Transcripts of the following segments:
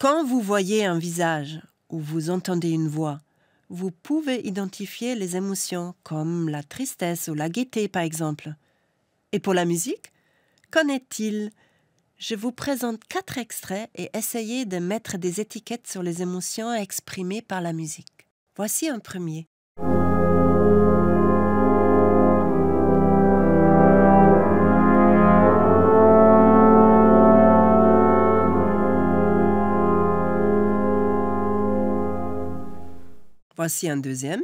Quand vous voyez un visage ou vous entendez une voix, vous pouvez identifier les émotions comme la tristesse ou la gaieté par exemple. Et pour la musique, qu'en est-il? Je vous présente 4 extraits et essayez de mettre des étiquettes sur les émotions exprimées par la musique. Voici un premier. Voici un deuxième.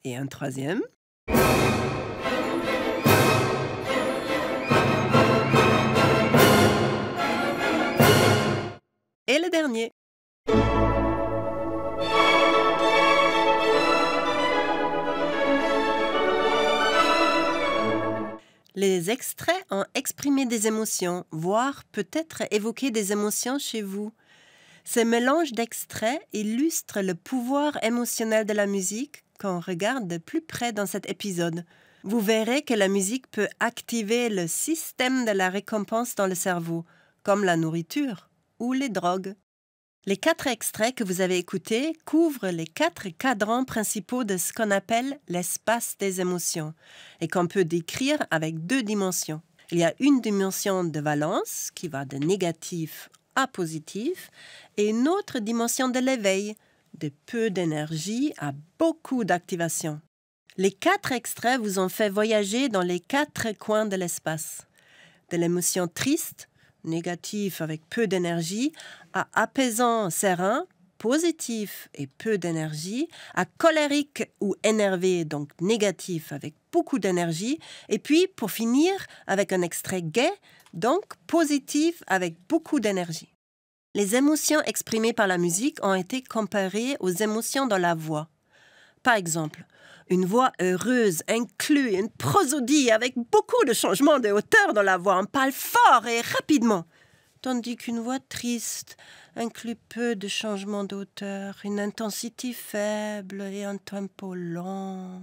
Et un troisième. Et le dernier. Les extraits ont exprimé des émotions, voire peut-être évoqué des émotions chez vous. Ce mélange d'extraits illustre le pouvoir émotionnel de la musique qu'on regarde de plus près dans cet épisode. Vous verrez que la musique peut activer le système de la récompense dans le cerveau, comme la nourriture ou les drogues. Les 4 extraits que vous avez écoutés couvrent les 4 cadrans principaux de ce qu'on appelle l'espace des émotions et qu'on peut décrire avec 2 dimensions. Il y a une dimension de valence qui va de négatif à positif et une autre dimension de l'éveil, de peu d'énergie à beaucoup d'activation. Les 4 extraits vous ont fait voyager dans les 4 coins de l'espace. De l'émotion triste, négatif avec peu d'énergie, à apaisant, serein, positif et peu d'énergie, à colérique ou énervé, donc négatif avec beaucoup d'énergie, et puis pour finir avec un extrait gai, donc positif avec beaucoup d'énergie. Les émotions exprimées par la musique ont été comparées aux émotions dans la voix. Par exemple, une voix heureuse inclut une prosodie avec beaucoup de changements de hauteur dans la voix. On parle fort et rapidement. Tandis qu'une voix triste inclut peu de changements de hauteur, une intensité faible et un tempo lent.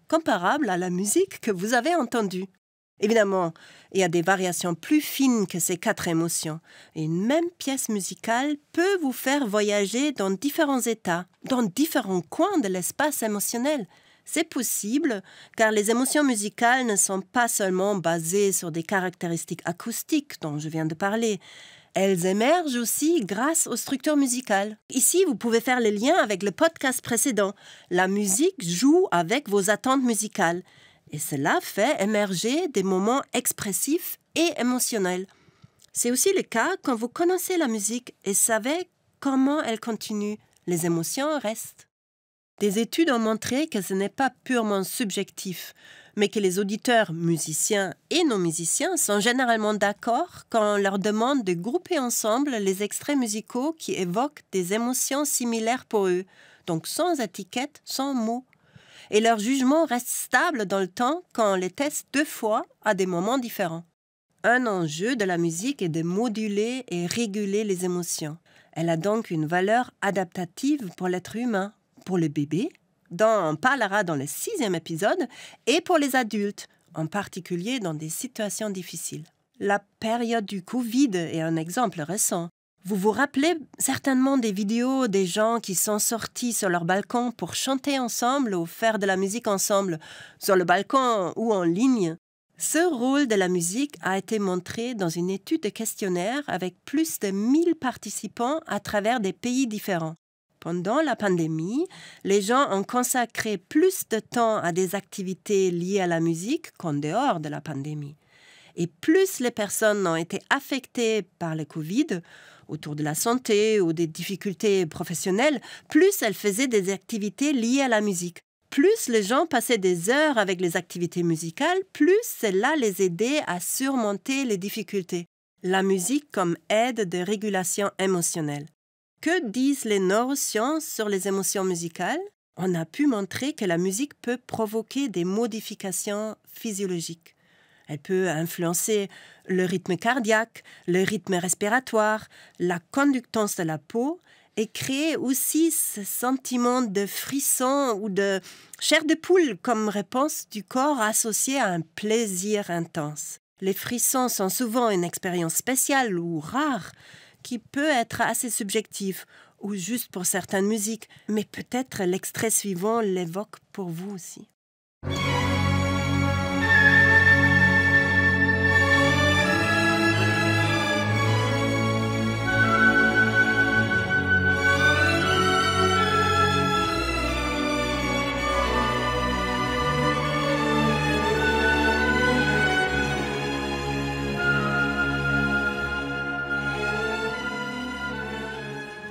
Comparable à la musique que vous avez entendue. Évidemment, il y a des variations plus fines que ces 4 émotions. Et une même pièce musicale peut vous faire voyager dans différents états, dans différents coins de l'espace émotionnel. C'est possible car les émotions musicales ne sont pas seulement basées sur des caractéristiques acoustiques dont je viens de parler. Elles émergent aussi grâce aux structures musicales. Ici, vous pouvez faire le lien avec le podcast précédent. La musique joue avec vos attentes musicales. Et cela fait émerger des moments expressifs et émotionnels. C'est aussi le cas quand vous connaissez la musique et savez comment elle continue. Les émotions restent. Des études ont montré que ce n'est pas purement subjectif, mais que les auditeurs musiciens et non-musiciens sont généralement d'accord quand on leur demande de grouper ensemble les extraits musicaux qui évoquent des émotions similaires pour eux, donc sans étiquette, sans mots. Et leur jugement reste stable dans le temps quand on les teste 2 fois à des moments différents. Un enjeu de la musique est de moduler et réguler les émotions. Elle a donc une valeur adaptative pour l'être humain, pour le bébé, dont on parlera dans le 6e épisode, et pour les adultes, en particulier dans des situations difficiles. La période du Covid est un exemple récent. Vous vous rappelez certainement des vidéos des gens qui sont sortis sur leur balcon pour chanter ensemble ou faire de la musique ensemble, sur le balcon ou en ligne. Ce rôle de la musique a été montré dans une étude de questionnaire avec plus de 1000 participants à travers des pays différents. Pendant la pandémie, les gens ont consacré plus de temps à des activités liées à la musique qu'en dehors de la pandémie. Et plus les personnes ont été affectées par le Covid, autour de la santé ou des difficultés professionnelles, plus elles faisaient des activités liées à la musique. Plus les gens passaient des heures avec les activités musicales, plus cela les aidait à surmonter les difficultés. La musique comme aide de régulation émotionnelle. Que disent les neurosciences sur les émotions musicales? On a pu montrer que la musique peut provoquer des modifications physiologiques. Elle peut influencer le rythme cardiaque, le rythme respiratoire, la conductance de la peau et créer aussi ce sentiment de frisson ou de chair de poule comme réponse du corps associée à un plaisir intense. Les frissons sont souvent une expérience spéciale ou rare qui peut être assez subjective ou juste pour certaines musiques, mais peut-être l'extrait suivant l'évoque pour vous aussi.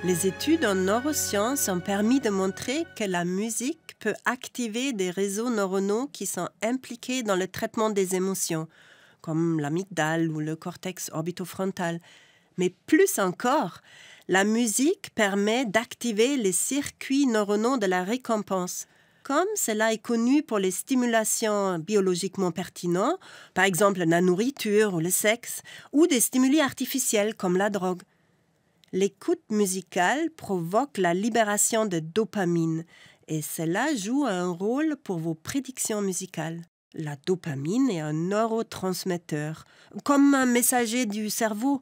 Les études en neurosciences ont permis de montrer que la musique peut activer des réseaux neuronaux qui sont impliqués dans le traitement des émotions, comme l'amygdale ou le cortex orbitofrontal. Mais plus encore, la musique permet d'activer les circuits neuronaux de la récompense. Comme cela est connu pour les stimulations biologiquement pertinentes, par exemple la nourriture ou le sexe, ou des stimuli artificiels comme la drogue. L'écoute musicale provoque la libération de dopamine et cela joue un rôle pour vos prédictions musicales. La dopamine est un neurotransmetteur, comme un messager du cerveau,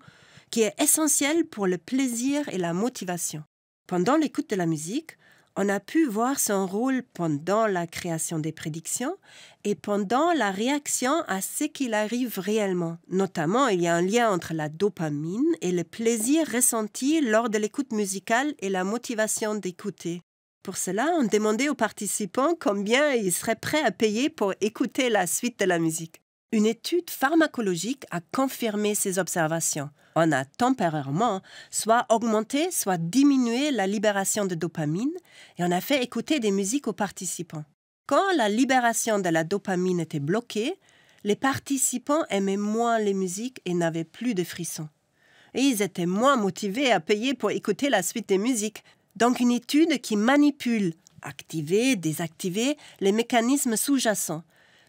qui est essentiel pour le plaisir et la motivation. Pendant l'écoute de la musique, on a pu voir son rôle pendant la création des prédictions et pendant la réaction à ce qu'il arrive réellement. Notamment, il y a un lien entre la dopamine et le plaisir ressenti lors de l'écoute musicale et la motivation d'écouter. Pour cela, on demandait aux participants combien ils seraient prêts à payer pour écouter la suite de la musique. Une étude pharmacologique a confirmé ces observations. On a temporairement soit augmenté, soit diminué la libération de dopamine et on a fait écouter des musiques aux participants. Quand la libération de la dopamine était bloquée, les participants aimaient moins les musiques et n'avaient plus de frissons. Et ils étaient moins motivés à payer pour écouter la suite des musiques. Donc une étude qui manipule, activer, désactiver les mécanismes sous-jacents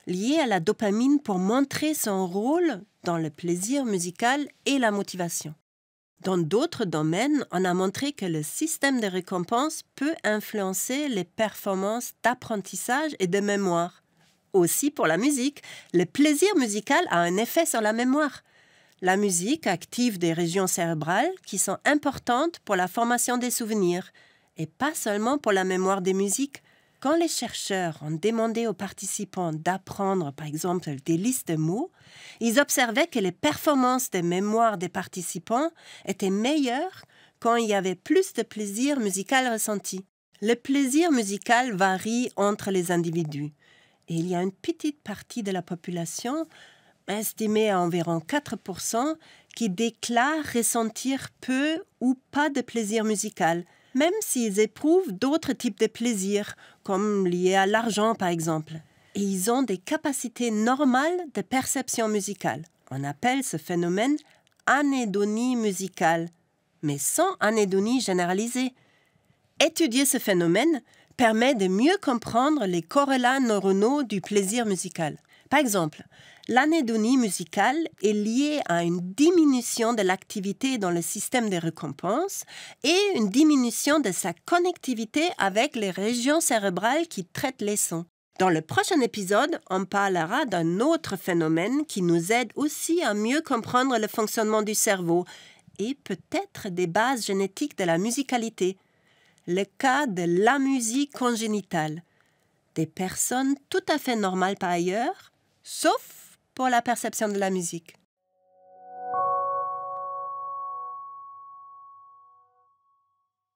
liés à la dopamine pour montrer son rôle dans le plaisir musical et la motivation. Dans d'autres domaines, on a montré que le système de récompense peut influencer les performances d'apprentissage et de mémoire. Aussi pour la musique, le plaisir musical a un effet sur la mémoire. La musique active des régions cérébrales qui sont importantes pour la formation des souvenirs et pas seulement pour la mémoire des musiques. Quand les chercheurs ont demandé aux participants d'apprendre, par exemple, des listes de mots, ils observaient que les performances de mémoire des participants étaient meilleures quand il y avait plus de plaisir musical ressenti. Le plaisir musical varie entre les individus. Et il y a une petite partie de la population, estimée à environ 4%, qui déclare ressentir peu ou pas de plaisir musical, même s'ils éprouvent d'autres types de plaisirs, comme liés à l'argent par exemple. Et ils ont des capacités normales de perception musicale. On appelle ce phénomène anédonie musicale, mais sans anédonie généralisée. Étudier ce phénomène permet de mieux comprendre les corrélats neuronaux du plaisir musical. Par exemple, l'anédonie musicale est liée à une diminution de l'activité dans le système de récompense et une diminution de sa connectivité avec les régions cérébrales qui traitent les sons. Dans le prochain épisode, on parlera d'un autre phénomène qui nous aide aussi à mieux comprendre le fonctionnement du cerveau et peut-être des bases génétiques de la musicalité. Le cas de l'amusie congénitale. Des personnes tout à fait normales par ailleurs, sauf pour la perception de la musique.